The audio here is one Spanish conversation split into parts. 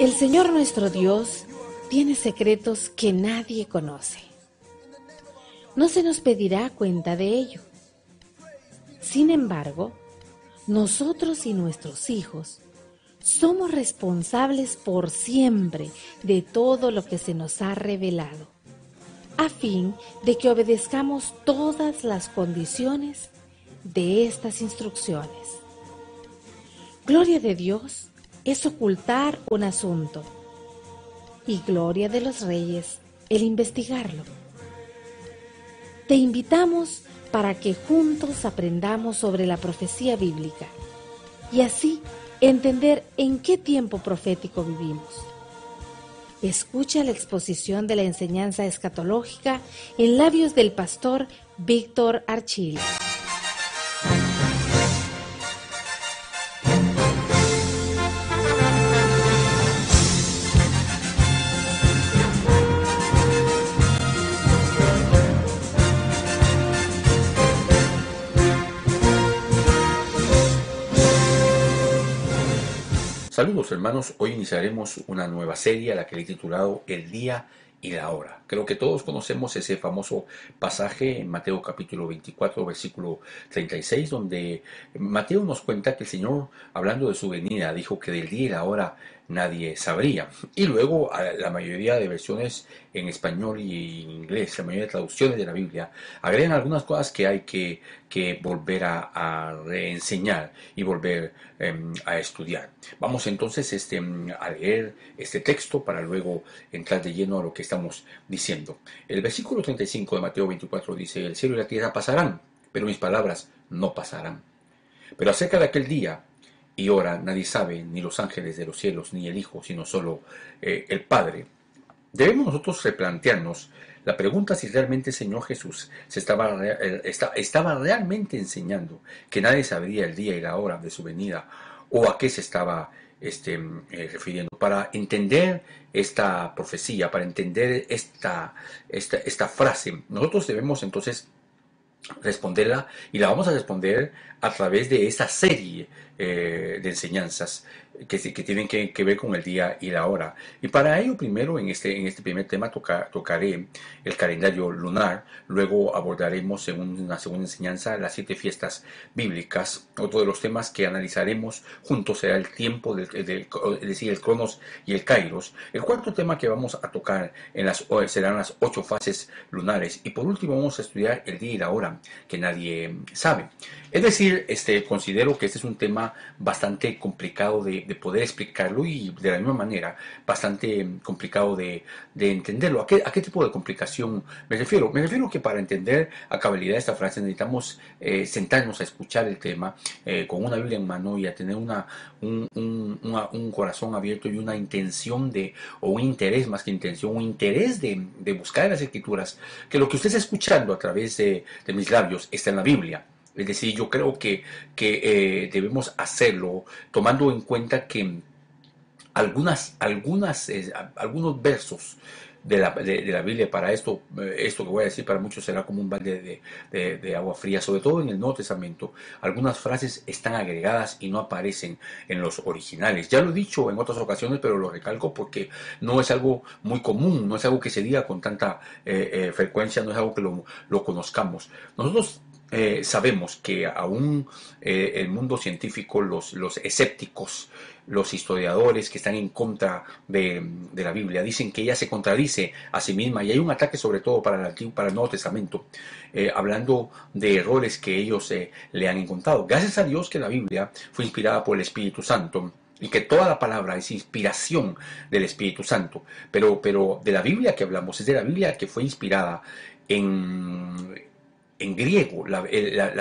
El Señor nuestro Dios tiene secretos que nadie conoce. No se nos pedirá cuenta de ello. Sin embargo, nosotros y nuestros hijos somos responsables por siempre de todo lo que se nos ha revelado, a fin de que obedezcamos todas las condiciones de estas instrucciones. Gloria de Dios es ocultar un asunto y gloria de los reyes el investigarlo. Te invitamos para que juntos aprendamos sobre la profecía bíblica y así entender en qué tiempo profético vivimos. Escucha la exposición de la enseñanza escatológica en labios del pastor Víctor Archil. Saludos hermanos, hoy iniciaremos una nueva serie a la que le he titulado El día y la hora. Creo que todos conocemos ese famoso pasaje en Mateo capítulo 24, versículo 36, donde Mateo nos cuenta que el Señor, hablando de su venida, dijo que del día y la hora nadie sabría. Y luego la mayoría de versiones en español y en inglés, la mayoría de traducciones de la Biblia, agregan algunas cosas que hay que volver a reenseñar y volver a estudiar. Vamos entonces a leer este texto para luego entrar de lleno a lo que estamos diciendo. El versículo 35 de Mateo 24 dice: el cielo y la tierra pasarán, pero mis palabras no pasarán. Pero acerca de aquel día y hora nadie sabe, ni los ángeles de los cielos, ni el Hijo, sino solo el Padre. Debemos nosotros replantearnos la pregunta si realmente el Señor Jesús estaba realmente enseñando que nadie sabría el día y la hora de su venida, o a qué se estaba refiriendo. Para entender esta profecía, para entender esta frase, nosotros debemos entonces responderla, y la vamos a responder a través de esta serie de enseñanzas que tienen que ver con el día y la hora. Y para ello, primero en este primer tema tocaré el calendario lunar, luego abordaremos en una segunda enseñanza las 7 fiestas bíblicas. Otro de los temas que analizaremos juntos será el tiempo, es decir, el Cronos y el Kairos. El cuarto tema que vamos a tocar serán las 8 fases lunares, y por último vamos a estudiar el día y la hora que nadie sabe. Es decir, considero que este es un tema bastante complicado de poder explicarlo, y de la misma manera bastante complicado de entenderlo. ¿A qué tipo de complicación me refiero? Me refiero que para entender a cabalidad esta frase necesitamos sentarnos a escuchar el tema con una Biblia en mano y a tener un corazón abierto y una intención o un interés, más que intención, un interés de buscar en las Escrituras que lo que usted está escuchando a través de mis labios está en la Biblia. Es decir, yo creo que debemos hacerlo tomando en cuenta que algunos versos de la Biblia, para esto que voy a decir para muchos será como un balde de agua fría, sobre todo en el Nuevo Testamento. Algunas frases están agregadas y no aparecen en los originales. Ya lo he dicho en otras ocasiones, pero lo recalco porque no es algo muy común, no es algo que se diga con tanta frecuencia, no es algo que lo conozcamos. Nosotros sabemos que aún el mundo científico, los escépticos, los historiadores que están en contra de la Biblia, dicen que ella se contradice a sí misma, y hay un ataque sobre todo para el Nuevo Testamento, hablando de errores que ellos le han encontrado. Gracias a Dios que la Biblia fue inspirada por el Espíritu Santo, y que toda la palabra es inspiración del Espíritu Santo, pero de la Biblia que hablamos es de la Biblia que fue inspirada en griego. La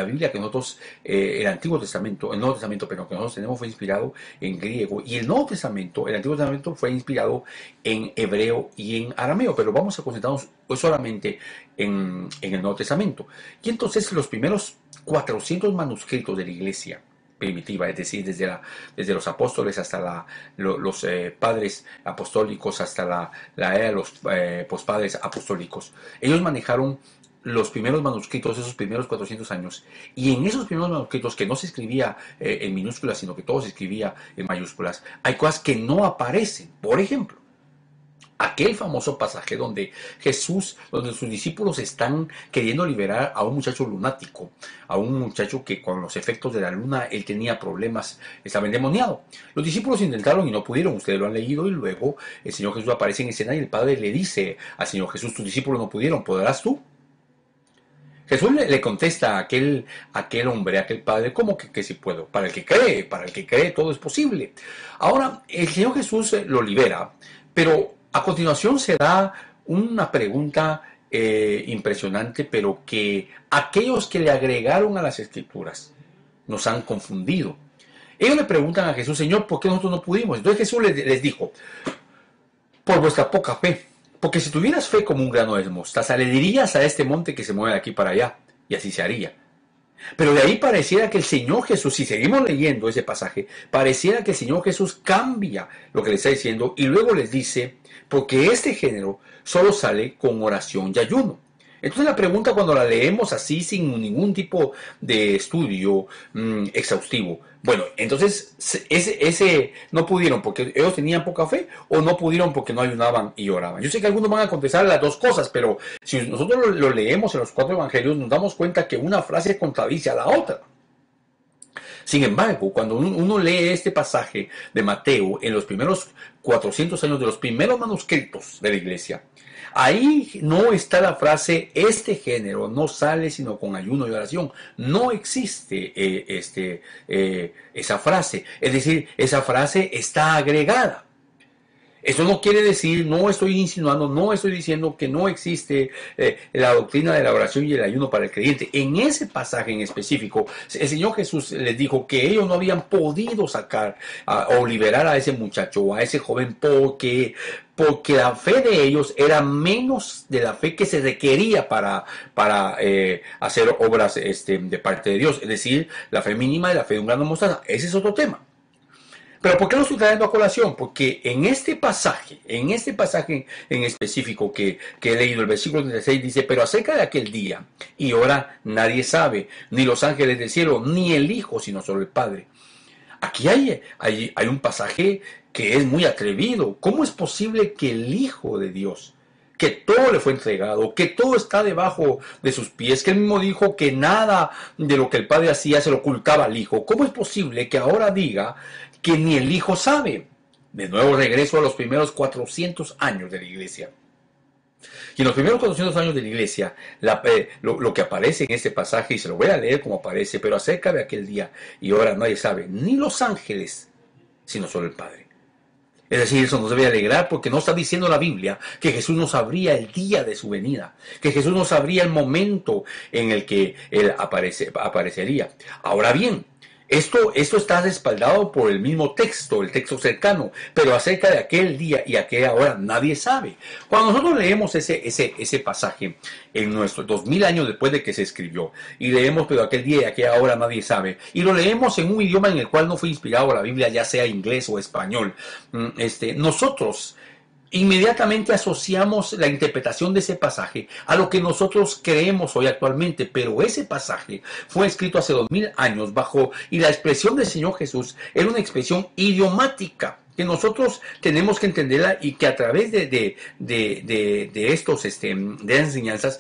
Biblia que nosotros, el Nuevo Testamento, pero que nosotros tenemos, fue inspirado en griego, y el Nuevo Testamento, el Antiguo Testamento, fue inspirado en hebreo y en arameo, pero vamos a concentrarnos solamente en el Nuevo Testamento. Y entonces los primeros 400 manuscritos de la Iglesia primitiva, es decir, desde los apóstoles hasta los padres apostólicos, hasta la era de los pospadres apostólicos, ellos manejaron los primeros manuscritos, esos primeros 400 años, y en esos primeros manuscritos que no se escribía en minúsculas, sino que todo se escribía en mayúsculas, hay cosas que no aparecen. Por ejemplo, aquel famoso pasaje donde Jesús, donde sus discípulos están queriendo liberar a un muchacho lunático, a un muchacho que con los efectos de la luna él tenía problemas, estaba endemoniado. Los discípulos intentaron y no pudieron, ustedes lo han leído, y luego el Señor Jesús aparece en escena y el Padre le dice al Señor Jesús: tus discípulos no pudieron, ¿podrás tú? Jesús le contesta a aquel hombre, a aquel padre: ¿cómo que si puedo? Para el que cree todo es posible. Ahora, el Señor Jesús lo libera, pero a continuación se da una pregunta impresionante, pero que aquellos que le agregaron a las escrituras nos han confundido. Ellos le preguntan a Jesús: Señor, ¿por qué nosotros no pudimos? Entonces Jesús les dijo: por vuestra poca fe. Porque si tuvieras fe como un grano de mostaza, le dirías a este monte que se mueve de aquí para allá, y así se haría. Pero de ahí pareciera que el Señor Jesús, si seguimos leyendo ese pasaje, pareciera que el Señor Jesús cambia lo que le está diciendo y luego les dice: porque este género solo sale con oración y ayuno. Entonces la pregunta, cuando la leemos así sin ningún tipo de estudio exhaustivo, bueno, entonces ese no pudieron porque ellos tenían poca fe, o no pudieron porque no ayunaban y oraban. Yo sé que algunos van a contestar las dos cosas, pero si nosotros lo leemos en los 4 evangelios, nos damos cuenta que una frase contradice a la otra. Sin embargo, cuando uno lee este pasaje de Mateo en los primeros 400 años de los primeros manuscritos de la iglesia, ahí no está la frase: este género no sale sino con ayuno y oración. No existe esa frase. Es decir, esa frase está agregada. Eso no quiere decir, no estoy insinuando, no estoy diciendo que no existe la doctrina de la oración y el ayuno para el creyente. En ese pasaje en específico, el Señor Jesús les dijo que ellos no habían podido sacar o liberar a ese muchacho o a ese joven porque la fe de ellos era menos de la fe que se requería para hacer obras de parte de Dios. Es decir, la fe mínima de la fe de un grano de mostaza. Ese es otro tema. Pero ¿por qué lo estoy trayendo a colación? Porque en este pasaje en específico que he leído, el versículo 36 dice: pero acerca de aquel día y hora nadie sabe, ni los ángeles del cielo, ni el Hijo, sino solo el Padre. Aquí hay un pasaje que es muy atrevido. ¿Cómo es posible que el Hijo de Dios, que todo le fue entregado, que todo está debajo de sus pies, que él mismo dijo que nada de lo que el Padre hacía se lo ocultaba al Hijo, cómo es posible que ahora diga que ni el Hijo sabe? De nuevo regreso a los primeros 400 años de la iglesia. Y en los primeros 400 años de la iglesia, lo que aparece en este pasaje, y se lo voy a leer como aparece: pero acerca de aquel día y hora nadie sabe, ni los ángeles, sino solo el Padre. Es decir, eso nos debe alegrar, porque no está diciendo la Biblia que Jesús no sabría el día de su venida, que Jesús no sabría el momento en el que Él aparecería. Ahora bien, esto está respaldado por el mismo texto, el texto cercano, pero acerca de aquel día y aquella hora nadie sabe. Cuando nosotros leemos ese pasaje en nuestros 2000 años después de que se escribió, y leemos: pero aquel día y aquella hora nadie sabe, y lo leemos en un idioma en el cual no fue inspirado la Biblia, ya sea inglés o español, nosotros inmediatamente asociamos la interpretación de ese pasaje a lo que nosotros creemos hoy actualmente, pero ese pasaje fue escrito hace 2000 años y la expresión del Señor Jesús era una expresión idiomática que nosotros tenemos que entenderla, y que a través de enseñanzas,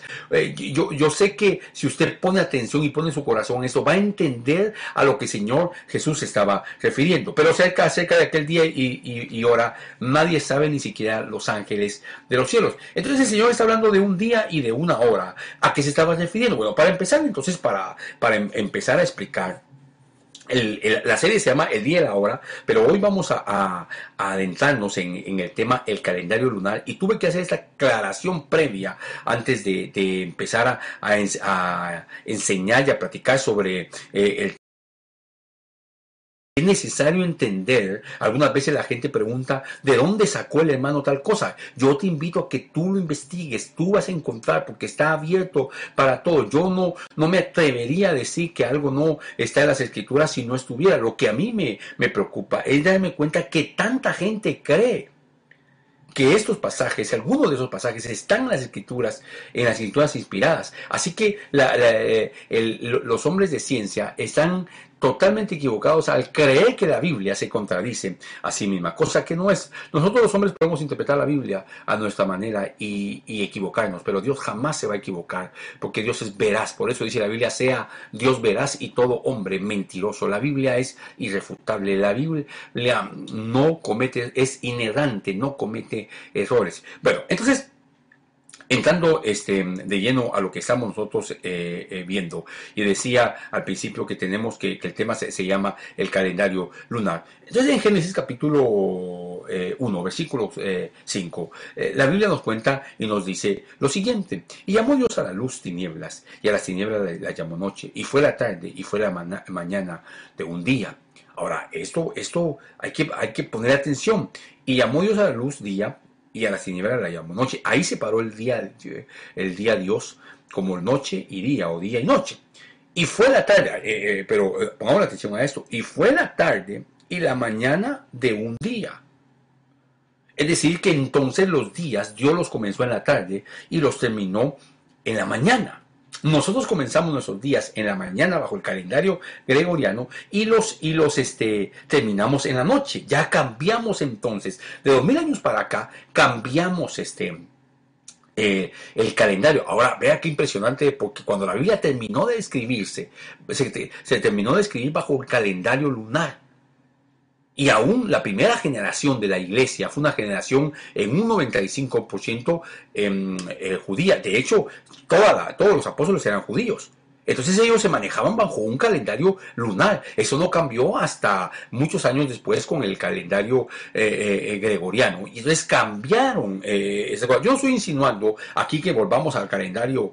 yo sé que si usted pone atención y pone su corazón a esto, va a entender a lo que el Señor Jesús se estaba refiriendo. Pero acerca de aquel día y hora nadie sabe, ni siquiera los ángeles de los cielos. Entonces el Señor está hablando de un día y de una hora. ¿A qué se estaba refiriendo? Bueno, para empezar, entonces, para empezar a explicar, la serie se llama El Día y la Hora, pero hoy vamos a adentrarnos en el tema el calendario lunar, y tuve que hacer esta aclaración previa antes de empezar a enseñar y a platicar sobre el. Es necesario entender. Algunas veces la gente pregunta: ¿de dónde sacó el hermano tal cosa? Yo te invito a que tú lo investigues, tú vas a encontrar, porque está abierto para todo. Yo no me atrevería a decir que algo no está en las escrituras si no estuviera. Lo que a mí me preocupa es darme cuenta que tanta gente cree que estos pasajes, algunos de esos pasajes están en las escrituras inspiradas. Así que los hombres de ciencia están totalmente equivocados al creer que la Biblia se contradice a sí misma, cosa que no es. Nosotros los hombres podemos interpretar la Biblia a nuestra manera y equivocarnos, pero Dios jamás se va a equivocar, porque Dios es veraz. Por eso dice la Biblia, sea Dios veraz y todo hombre mentiroso. La Biblia es irrefutable, la Biblia no comete, es inerrante, no comete errores. Bueno, entonces, entrando de lleno a lo que estamos nosotros viendo, y decía al principio que tenemos que el tema se llama el calendario lunar. Entonces en Génesis capítulo 1, versículo 5, la Biblia nos cuenta y nos dice lo siguiente: y llamó Dios a la luz tinieblas, y a las tinieblas la llamó noche, y fue la tarde, y fue la mañana de un día. Ahora, esto hay que poner atención. Y llamó Dios a la luz día, y a las tinieblas la llamó noche. Ahí separó el día Dios como noche y día, o día y noche. Y fue la tarde, pero pongamos la atención a esto, y fue la tarde y la mañana de un día. Es decir, que entonces los días Dios los comenzó en la tarde y los terminó en la mañana. Nosotros comenzamos nuestros días en la mañana bajo el calendario gregoriano y los terminamos en la noche. Ya cambiamos entonces. De 2000 años para acá cambiamos el calendario. Ahora, vea qué impresionante, porque cuando la Biblia terminó de escribirse, se terminó de escribir bajo el calendario lunar. Y aún la primera generación de la iglesia fue una generación en un 95% judía. De hecho, todos los apóstoles eran judíos. Entonces ellos se manejaban bajo un calendario lunar. Eso no cambió hasta muchos años después con el calendario gregoriano. Y entonces cambiaron. Yo estoy insinuando aquí que volvamos al calendario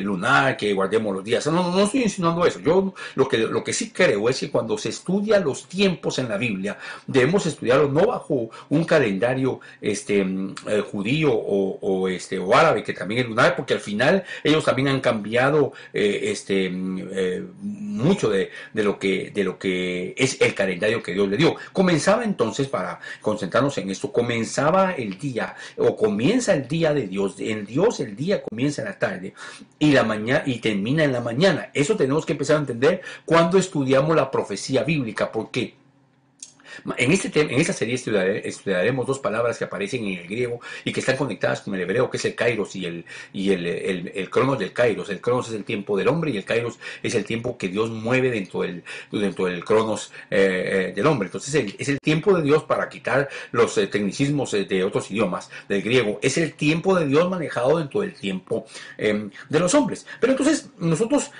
lunar, que guardemos los días. No estoy insinuando eso. Yo lo que sí creo es que cuando se estudia los tiempos en la Biblia, debemos estudiarlo no bajo un calendario judío o árabe, que también es lunar, porque al final ellos también han cambiado mucho de lo que es el calendario que Dios le dio. Comenzaba entonces, para concentrarnos en esto, comenzaba el día, o comienza el día de Dios. En Dios el día comienza en la tarde y la mañana y termina en la mañana. Eso tenemos que empezar a entender cuando estudiamos la profecía bíblica. ¿Por qué? En esta serie estudiaremos dos palabras que aparecen en el griego y que están conectadas con el hebreo, que es el kairos y el cronos del kairos. El cronos es el tiempo del hombre y el kairos es el tiempo que Dios mueve dentro del cronos del hombre. Entonces es el tiempo de Dios, para quitar los tecnicismos de otros idiomas del griego. Es el tiempo de Dios manejado dentro del tiempo de los hombres. Pero entonces nosotros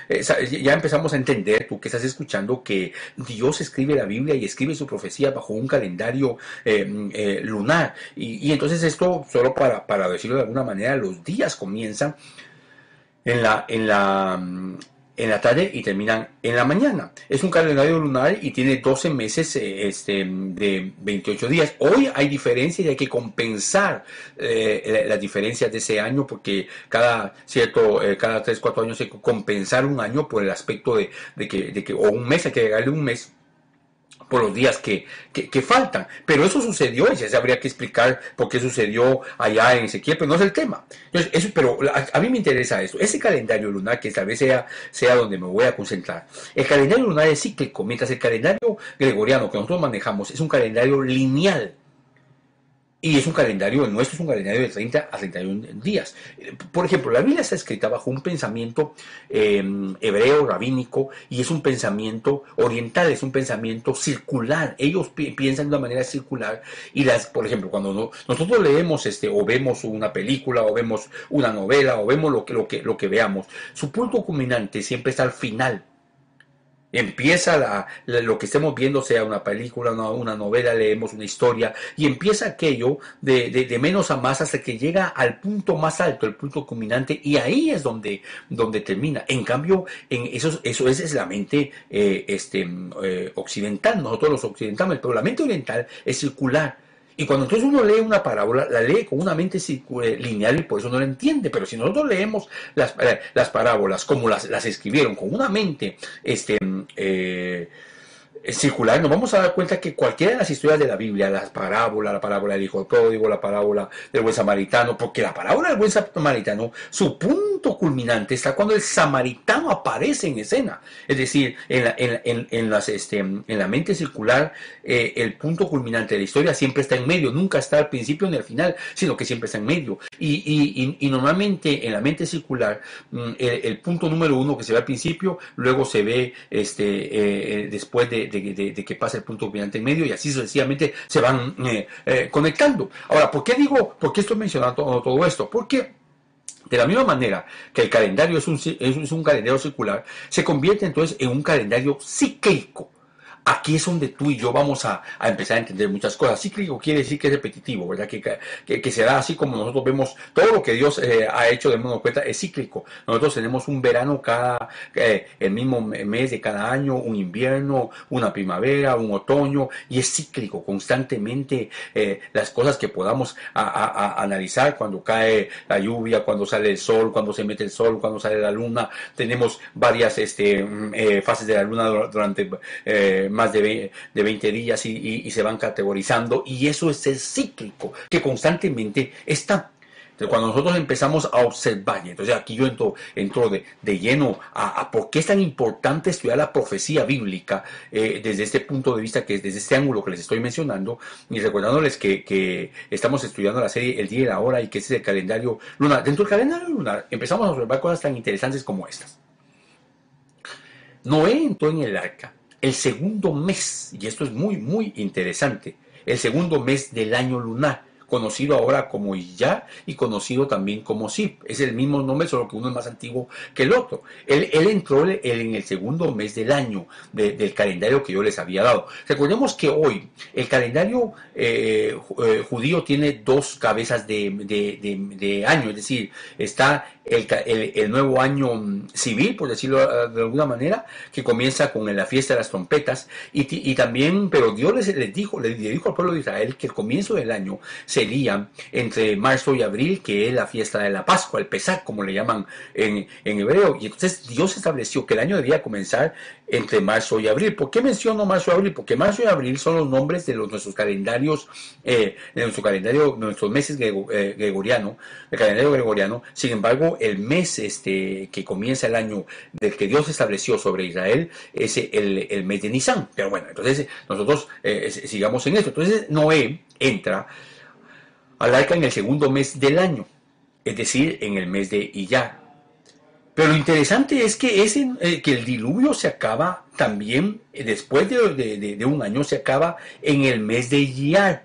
ya empezamos a entender, tú que estás escuchando, que Dios escribe la Biblia y escribe su profecía bajo un calendario lunar. Y entonces esto, solo para decirlo de alguna manera, los días comienzan en la tarde y terminan en la mañana. Es un calendario lunar y tiene 12 meses de 28 días. Hoy hay diferencias y hay que compensar las diferencias de ese año, porque cada 3, 4 años hay que compensar un año por el aspecto de que o un mes, hay que agregarle un mes por los días que faltan. Pero eso sucedió y se habría que explicar por qué sucedió allá en Ezequiel, pero no es el tema. Entonces, pero a mí me interesa eso. Ese calendario lunar, que tal vez sea donde me voy a concentrar. El calendario lunar es cíclico, mientras el calendario gregoriano que nosotros manejamos es un calendario lineal. Y es un calendario, el nuestro es un calendario de 30 a 31 días. Por ejemplo, la Biblia está escrita bajo un pensamiento hebreo, rabínico, y es un pensamiento oriental, es un pensamiento circular. Ellos piensan de una manera circular. Y por ejemplo, cuando nosotros leemos o vemos una película, o vemos una novela, o vemos lo que veamos, su punto culminante siempre está al final. Empieza lo que estemos viendo, sea una película, una novela, leemos una historia, y empieza aquello de menos a más hasta que llega al punto más alto, el punto culminante, y ahí es donde termina. En cambio, eso es la mente occidental. Nosotros los occidentales, pero la mente oriental es circular. Y cuando entonces uno lee una parábola, la lee con una mente lineal y por eso no la entiende. Pero si nosotros leemos las parábolas como las escribieron, con una mente circular, nos vamos a dar cuenta que cualquiera de las historias de la Biblia, las parábolas, la parábola del hijo pródigo, la parábola del buen samaritano, porque la parábola del buen samaritano, su punto culminante está cuando el samaritano aparece en escena. Es decir, en la mente circular, el punto culminante de la historia siempre está en medio, nunca está al principio ni al final, sino que siempre está en medio. Y normalmente en la mente circular, el punto número uno que se ve al principio, luego se ve después de que pasa el punto culminante en medio, y así sucesivamente se van conectando. Ahora, ¿por qué estoy mencionando todo esto? Porque de la misma manera que el calendario es un calendario circular, se convierte entonces en un calendario cíclico. Aquí es donde tú y yo vamos a empezar a entender muchas cosas. Cíclico quiere decir que es repetitivo, ¿verdad? Que será así como nosotros vemos todo lo que Dios ha hecho de modo cuenta, es cíclico. Nosotros tenemos un verano el mismo mes de cada año, un invierno, una primavera, un otoño, y es cíclico constantemente. Las cosas que podamos analizar, cuando cae la lluvia, cuando sale el sol, cuando se mete el sol, cuando sale la luna, tenemos varias fases de la luna durante más de 20 días y se van categorizando, y eso es el cíclico que constantemente está. Entonces, cuando nosotros empezamos a observar, y entonces aquí yo entro de lleno a por qué es tan importante estudiar la profecía bíblica desde este punto de vista, que es desde este ángulo que les estoy mencionando, y recordándoles que estamos estudiando la serie El Día y la Hora, y que ese es el calendario lunar. Dentro del calendario lunar empezamos a observar cosas tan interesantes como estas. Noé entró en el arca el segundo mes, y esto es muy, muy interesante, el segundo mes del año lunar, conocido ahora como Iyar y conocido también como Sib. Es el mismo nombre, solo que uno es más antiguo que el otro. Él entró en el segundo mes del año del calendario que yo les había dado. Recordemos que hoy el calendario judío tiene dos cabezas de año, es decir, está el nuevo año civil, por decirlo de alguna manera, que comienza con la fiesta de las trompetas, y también, pero Dios le dijo al pueblo de Israel que el comienzo del año sería entre marzo y abril, que es la fiesta de la Pascua, el Pesach, como le llaman en hebreo, y entonces Dios estableció que el año debía comenzar entre marzo y abril. ¿Por qué menciono marzo y abril? Porque marzo y abril son los nombres de nuestros calendarios, nuestros meses gregoriano, el calendario gregoriano. Sin embargo, el mes que comienza el año del que Dios estableció sobre Israel es el mes de Nisan. Pero bueno, entonces nosotros sigamos en esto. Entonces Noé entra al arca en el segundo mes del año, es decir, en el mes de Iyar. Pero lo interesante es que que el diluvio se acaba también, después de un año, se acaba en el mes de Iyar.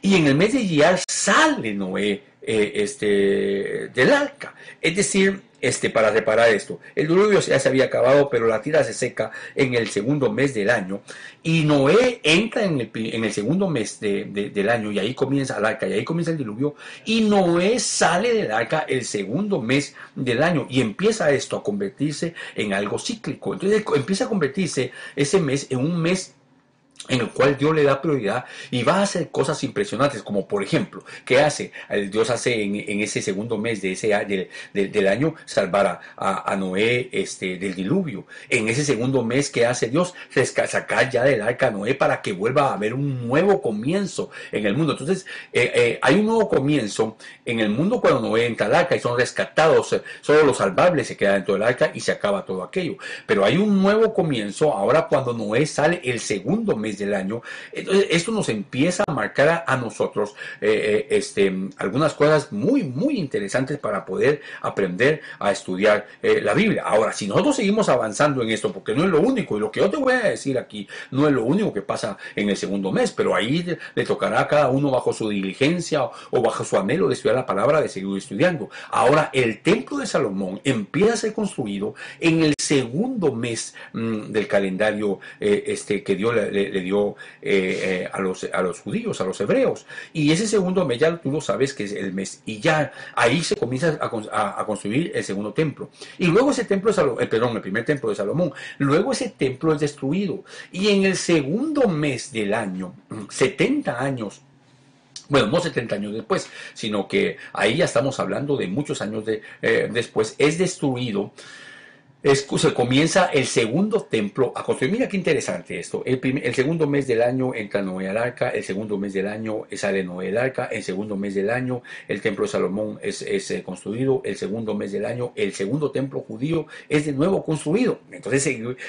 Y en el mes de Iyar sale Noé del arca. Es decir, para reparar esto, el diluvio ya se había acabado, pero la tierra se seca en el segundo mes del año, y Noé entra en el segundo mes del año, y ahí comienza el arca, y ahí comienza el diluvio, y Noé sale del arca el segundo mes del año, y empieza esto a convertirse en algo cíclico. Entonces empieza a convertirse ese mes en un mes en el cual Dios le da prioridad y va a hacer cosas impresionantes, como por ejemplo, ¿qué hace? Dios hace en ese segundo mes del año salvar a Noé del diluvio. En ese segundo mes, ¿qué hace Dios? Sacar ya del arca a Noé para que vuelva a haber un nuevo comienzo en el mundo. Entonces, hay un nuevo comienzo en el mundo cuando Noé entra al arca y son rescatados, solo los salvables se quedan dentro del arca y se acaba todo aquello. Pero hay un nuevo comienzo ahora cuando Noé sale el segundo mes del año. Entonces, esto nos empieza a marcar a nosotros algunas cosas muy, muy interesantes para poder aprender a estudiar la Biblia. Ahora, si nosotros seguimos avanzando en esto, porque no es lo único, y lo que yo te voy a decir aquí no es lo único que pasa en el segundo mes, pero ahí le tocará a cada uno bajo su diligencia o bajo su anhelo de estudiar la palabra, de seguir estudiando. Ahora, el templo de Salomón empieza a ser construido en el segundo mes del calendario que Dios le dio a los judíos, a los hebreos. Y ese segundo mes ya tú lo sabes que es el mes, y ya ahí se comienza a construir el segundo templo. Y luego ese templo de Salomón, el primer templo de Salomón, luego ese templo es destruido. Y en el segundo mes del año, 70 años, bueno, no 70 años después, sino que ahí ya estamos hablando de muchos años después, es destruido Se comienza el segundo templo a construir. Mira qué interesante esto. El segundo mes del año entra Noé al arca, el segundo mes del año sale Noé del arca, el segundo mes del año el templo de Salomón es construido, el segundo mes del año el segundo templo judío es de nuevo construido. Entonces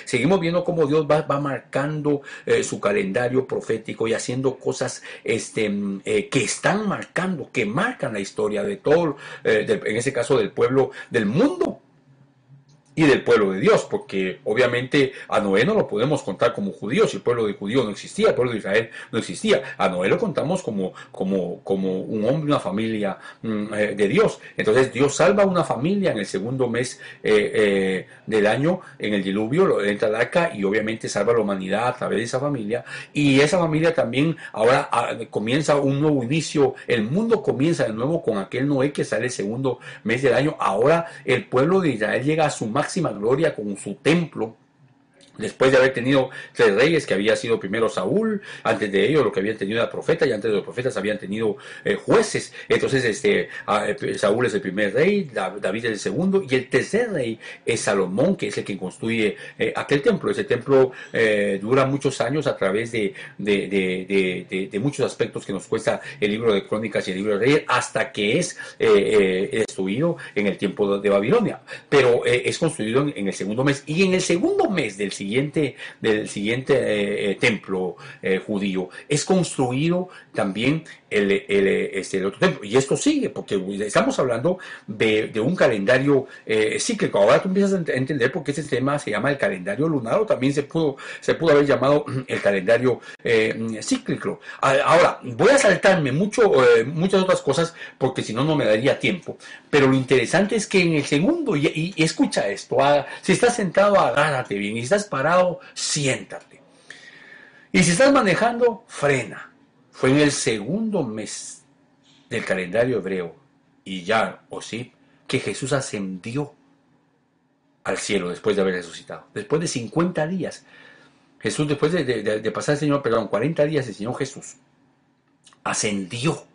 seguimos viendo cómo Dios va marcando su calendario profético y haciendo cosas que están marcando, que marcan la historia de todo, en ese caso del pueblo, del mundo y del pueblo de Dios, porque obviamente a Noé no lo podemos contar como judíos, el pueblo de judío no existía, el pueblo de Israel no existía, a Noé lo contamos como un hombre, una familia de Dios. Entonces Dios salva a una familia en el segundo mes del año, en el diluvio, entra al arca y obviamente salva a la humanidad a través de esa familia, y esa familia también ahora comienza un nuevo inicio, el mundo comienza de nuevo con aquel Noé que sale el segundo mes del año. Ahora el pueblo de Israel llega a su máxima gloria con su templo, después de haber tenido 3 reyes, que había sido primero Saúl, antes de ello lo que habían tenido era profeta, y antes de los profetas habían tenido jueces. Entonces Saúl es el primer rey, David es el segundo, y el tercer rey es Salomón, que es el que construye aquel templo. Ese templo dura muchos años a través de muchos aspectos que nos cuesta el libro de Crónicas y el libro de Reyes, hasta que es destruido en el tiempo de Babilonia. Pero es construido en el segundo mes, y en el segundo mes del siguiente templo judío es construido también el otro templo. Y esto sigue, porque estamos hablando de un calendario cíclico. Ahora tú empiezas a entender por qué este tema se llama el calendario lunar, o también se pudo haber llamado el calendario cíclico. Ahora, voy a saltarme muchas otras cosas, porque si no, no me daría tiempo. Pero lo interesante es que en el segundo, y escucha esto, si estás sentado, agárrate bien, y si estás parado, siéntate. Y si estás manejando, frena. Fue en el segundo mes del calendario hebreo, Iyar o Sib, que Jesús ascendió al cielo después de haber resucitado. Después de 50 días. Jesús, después de pasar el Señor, 40 días, el Señor Jesús ascendió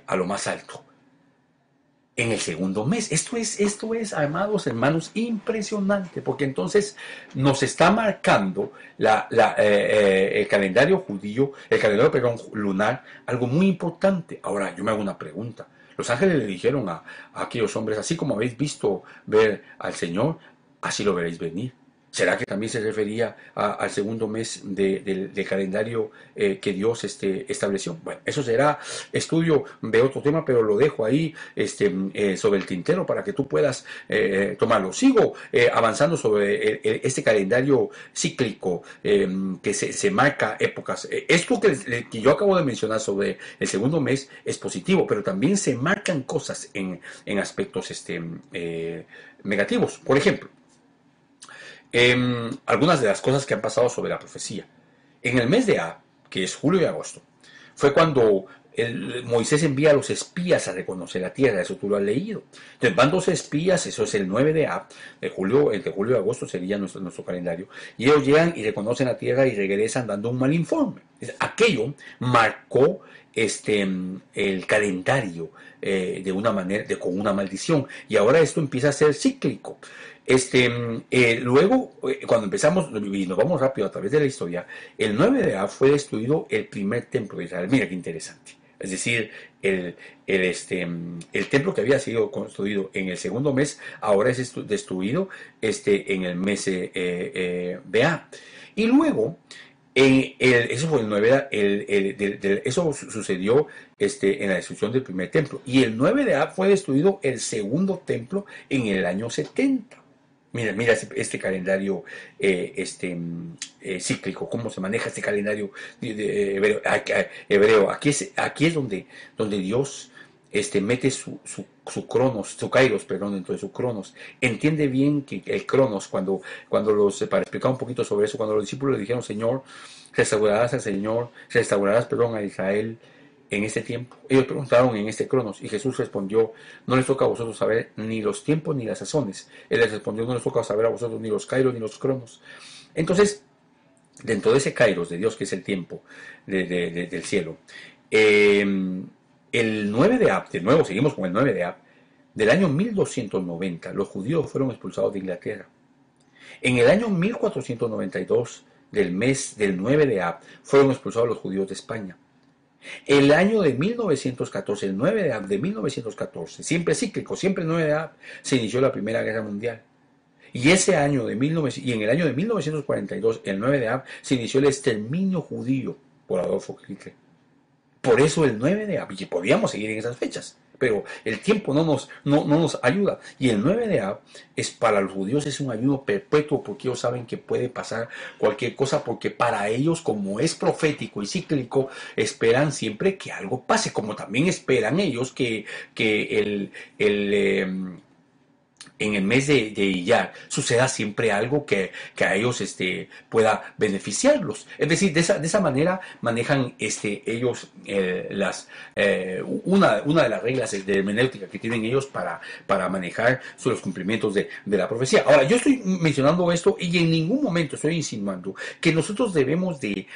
a lo más alto en el segundo mes. Esto es, amados hermanos, impresionante, porque entonces nos está marcando el calendario judío, el calendario, lunar, algo muy importante. Ahora, yo me hago una pregunta. Los ángeles le dijeron a aquellos hombres: así como habéis visto ver al Señor, así lo veréis venir. ¿Será que también se refería al segundo mes del calendario que Dios estableció? Bueno, eso será estudio de otro tema, pero lo dejo ahí sobre el tintero para que tú puedas tomarlo. Sigo avanzando sobre este calendario cíclico que se marca épocas. Esto que yo acabo de mencionar sobre el segundo mes es positivo, pero también se marcan cosas en aspectos negativos. Por ejemplo, algunas de las cosas que han pasado sobre la profecía. En el mes de Ab, que es julio y agosto, fue cuando Moisés envía a los espías a reconocer la tierra. Eso tú lo has leído. Entonces van 12 espías, eso es el 9 de Ab, entre julio y agosto sería nuestro calendario, y ellos llegan y reconocen la tierra y regresan dando un mal informe. Aquello marcó el calendario de una manera, con una maldición, y ahora esto empieza a ser cíclico. Luego, cuando empezamos, y nos vamos rápido a través de la historia, el 9 de Ab fue destruido el primer templo de Israel. Mira qué interesante. Es decir, el templo que había sido construido en el segundo mes, ahora es destruido en el mes de Ab. Y luego, eso fue el 9 eso sucedió en la destrucción del primer templo. Y el 9 de Ab fue destruido el segundo templo en el año 70. Mira este calendario cíclico, cómo se maneja este calendario hebreo. Aquí es donde Dios mete su cronos, su kairos, perdón, dentro de su cronos. Entiende bien que el cronos, para explicar un poquito sobre eso, cuando los discípulos le dijeron: Señor, restaurarás a Israel en este tiempo. Ellos preguntaron: en este cronos. Y Jesús respondió: no les toca a vosotros saber ni los tiempos ni las sazones. Él les respondió: no les toca saber a vosotros ni los kairos ni los cronos. Entonces, dentro de ese kairos de Dios, que es el tiempo del cielo, el 9 de Ab, de nuevo seguimos con el 9 de Ab, del año 1290, los judíos fueron expulsados de Inglaterra. En el año 1492, del mes del 9 de Ab, fueron expulsados los judíos de España. El año de 1914, el 9 de Ab de 1914, siempre cíclico, siempre el 9 de Ab, se inició la Primera Guerra Mundial. Y ese año de y en el año de 1942, el 9 de Ab, se inició el exterminio judío por Adolfo Hitler. Por eso el 9 de Ab, y podíamos seguir en esas fechas, pero el tiempo no nos ayuda. Y el 9 de Ab es para los judíos es un ayuno perpetuo, porque ellos saben que puede pasar cualquier cosa, porque para ellos, como es profético y cíclico, esperan siempre que algo pase, como también esperan ellos que en el mes de Iyar suceda siempre algo que a ellos pueda beneficiarlos. Es decir, de esa manera manejan ellos una de las reglas de hermenéutica que tienen ellos para manejar los cumplimientos de la profecía. Ahora, yo estoy mencionando esto y en ningún momento estoy insinuando que nosotros debemos de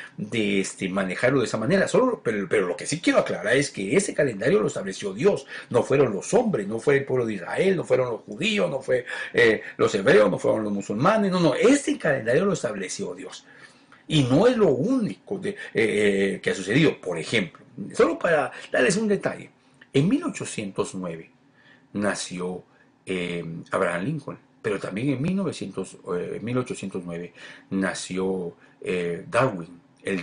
manejarlo de esa manera. Pero lo que sí quiero aclarar es que ese calendario lo estableció Dios. No fueron los hombres, no fue el pueblo de Israel, no fueron los judíos, no fue los hebreos, no fueron los musulmanes, no, este calendario lo estableció Dios. Y no es lo único que ha sucedido. Por ejemplo, solo para darles un detalle, en 1809 nació Abraham Lincoln, pero también en 1809 nació Darwin, el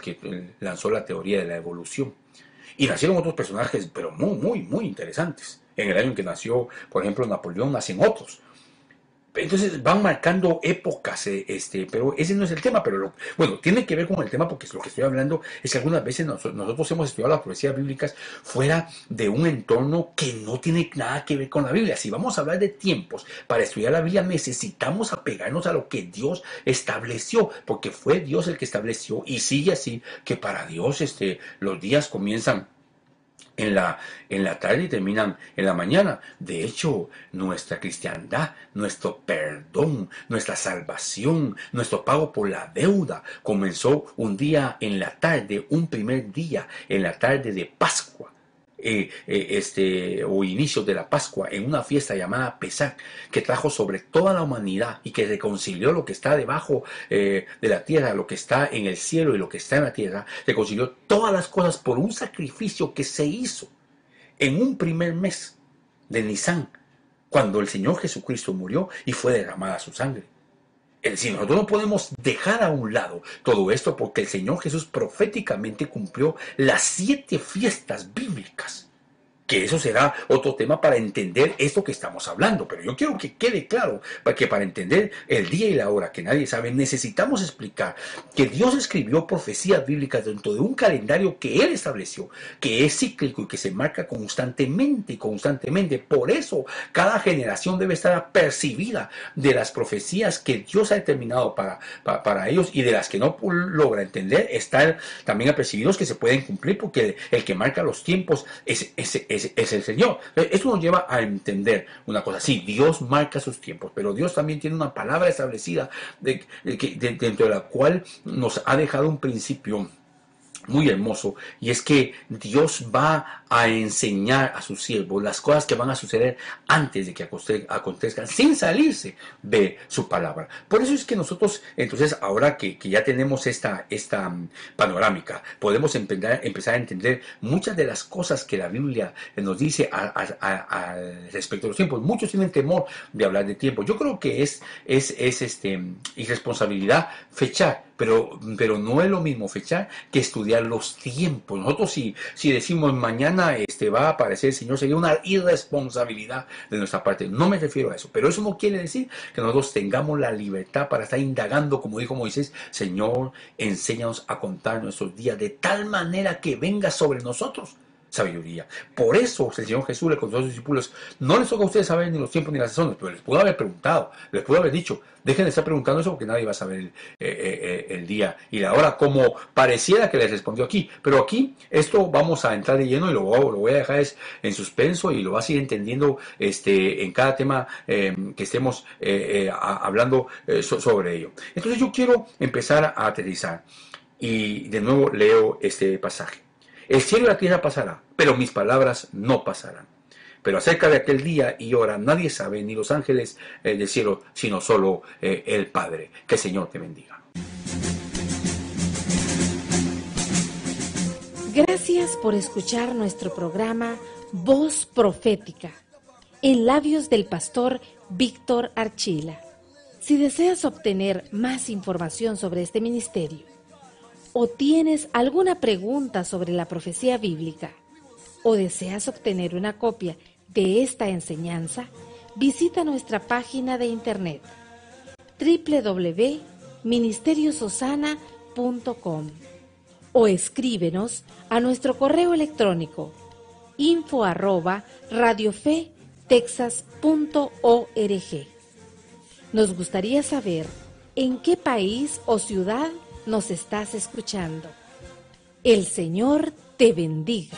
que lanzó la teoría de la evolución. Y nacieron otros personajes, pero muy interesantes. En el año en que nació, por ejemplo, Napoleón, nacen otros. Entonces van marcando épocas, pero ese no es el tema, pero bueno, tiene que ver con el tema porque lo que estoy hablando es que algunas veces nosotros hemos estudiado las profecías bíblicas fuera de un entorno que no tiene nada que ver con la Biblia. Si vamos a hablar de tiempos para estudiar la Biblia, necesitamos apegarnos a lo que Dios estableció, porque fue Dios el que estableció y sigue así, que para Dios los días comienzan en la tarde y terminan en la mañana. De hecho, nuestra cristiandad, nuestro perdón, nuestra salvación, nuestro pago por la deuda comenzó un día en la tarde, un primer día en la tarde de Pascua. O inicio de la Pascua, en una fiesta llamada Pesach, que trajo sobre toda la humanidad y que reconcilió lo que está debajo de la tierra, lo que está en el cielo y lo que está en la tierra, reconcilió todas las cosas por un sacrificio que se hizo en un primer mes de Nisan, cuando el Señor Jesucristo murió y fue derramada su sangre. Es decir, nosotros no podemos dejar a un lado todo esto porque el Señor Jesús proféticamente cumplió las 7 fiestas bíblicas. Que eso será otro tema para entender esto que estamos hablando. Pero yo quiero que quede claro que para entender el día y la hora que nadie sabe, necesitamos explicar que Dios escribió profecías bíblicas dentro de un calendario que Él estableció, que es cíclico y que se marca constantemente. Por eso cada generación debe estar apercibida de las profecías que Dios ha determinado para ellos, y de las que no logra entender, estar también apercibidos que se pueden cumplir, porque el que marca los tiempos es el Señor. Esto nos lleva a entender una cosa. Sí, Dios marca sus tiempos, pero Dios también tiene una palabra establecida dentro de la cual nos ha dejado un principio muy hermoso, y es que Dios va a enseñar a sus siervos las cosas que van a suceder antes de que acontezcan, sin salirse de su palabra. Por eso es que nosotros, entonces, ahora que ya tenemos esta panorámica, podemos empezar a entender muchas de las cosas que la Biblia nos dice respecto a los tiempos. Muchos tienen temor de hablar de tiempo. Yo creo que es irresponsabilidad fechar, pero no es lo mismo fechar que estudiar los tiempos. Nosotros si decimos mañana va a aparecer el Señor, sería una irresponsabilidad de nuestra parte. No me refiero a eso, pero eso no quiere decir que nosotros tengamos la libertad para estar indagando, como dijo Moisés: Señor, enséñanos a contar nuestros días de tal manera que venga sobre nosotros sabiduría. Por eso el Señor Jesús le contó a sus discípulos: no les toca a ustedes saber ni los tiempos ni las sazones, pero les pudo haber preguntado, les pudo haber dicho: dejen de estar preguntando eso porque nadie va a saber el día y la hora, como pareciera que les respondió aquí. Pero aquí esto vamos a entrar de lleno y lo voy a dejar en suspenso, y lo vas a ir entendiendo en cada tema que estemos hablando sobre ello. Entonces yo quiero empezar a aterrizar, y de nuevo leo este pasaje. El cielo y la tierra pasará, pero mis palabras no pasarán. Pero acerca de aquel día y hora nadie sabe, ni los ángeles del cielo, sino solo el Padre. Que el Señor te bendiga. Gracias por escuchar nuestro programa Voz Profética, en labios del pastor Víctor Archila. Si deseas obtener más información sobre este ministerio o tienes alguna pregunta sobre la profecía bíblica o deseas obtener una copia de esta enseñanza, visita nuestra página de internet www.ministeriososana.com o escríbenos a nuestro correo electrónico info@radiofetexas.org. Nos gustaría saber en qué país o ciudad nos estás escuchando. El Señor te bendiga.